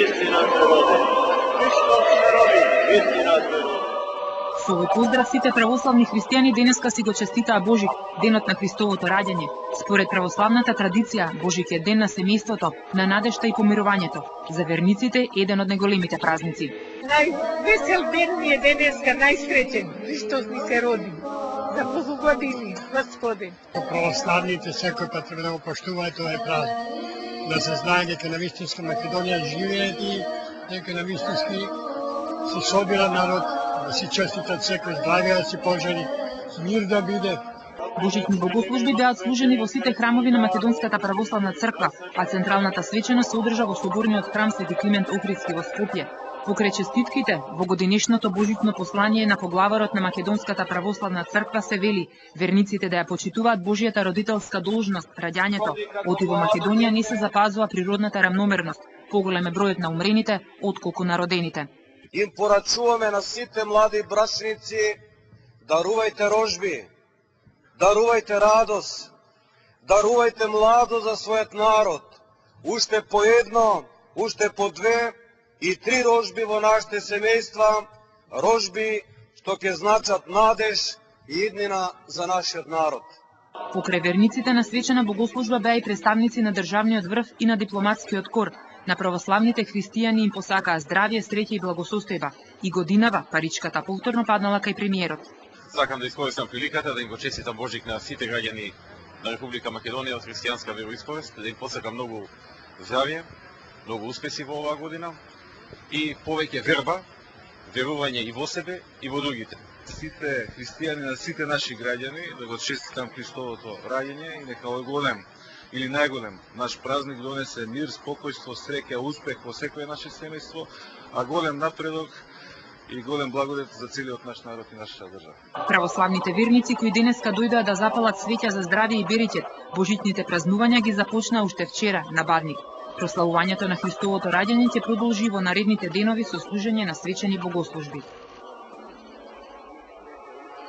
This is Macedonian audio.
Истинат ме води. Христос ме роди. Истинат ме роди. Со овој поздрав сите православни христијани денеска си го честитаа Божик, денот на Христовото раѓање. Според православната традиција, Божик е ден на семејството, на надежта и помирувањето. За верниците еден од најголемите празници. Највесел ден ми е денеска, најсреќен. Христос ни се роди. За многу години, Господи. Православните секој пат треба да го поштуваат овој празник. Да се знае дека на вистинска Македонија живеат и дека на вистински се собира народ, да си честитат секој здравје, да си пожели мир да биде. Божични богослужби беа служени во сите храмови на Македонската православна црква, а централната свеченост се одржа во соборниот храм Свети Климент Охридски во Скопје. Покрај честитките, во годинешното божично послание на поглаварот на Македонската православна црква се вели верниците да ја почитуваат Божјата родителска должност, раѓањето, оти во Македонија не се запазува природната рамномерност, поголем е бројот на умрените отколку на родените. Им порачуваме на сите млади брачници, дарувајте рожби, дарувајте радост, дарувајте младост за својот народ, уште по едно, уште по две и три рожби во нашите семејства, рожби што ќе значат надеж и иднина за нашиот народ. Покрај верниците на свечена богослужба беа и представници на државниот врв и на дипломатскиот кор. На православните христијани им посакаа здравје, среќа и благосостојба. И годинава паричката повторно паднала кај премиерот. Сакам да искористам приликата да им го честитам Божик на сите граѓани на Република Македонија од христијанска вероисповест, да им посакам многу здравје, многу успеси во оваа година и повеќе верба, верување и во себе и во другите. Сите христијани, на сите наши граѓани да го честитам Христовото раѓање и нека овој голем или најголем наш празник донесе мир, спокојство, среќа, успех во секое наше семејство, а голем напредок и голем благодет за целиот наш народ и нашата држава. Православните верници кои денеска дојдоа да запалат свеќа за здравје и беричет, божитните празнувања ги започнаа уште вчера на Бадник. Прославувањето на Христовото раѓање ќе продолжи во наредните денови со служење на свечени богослужби.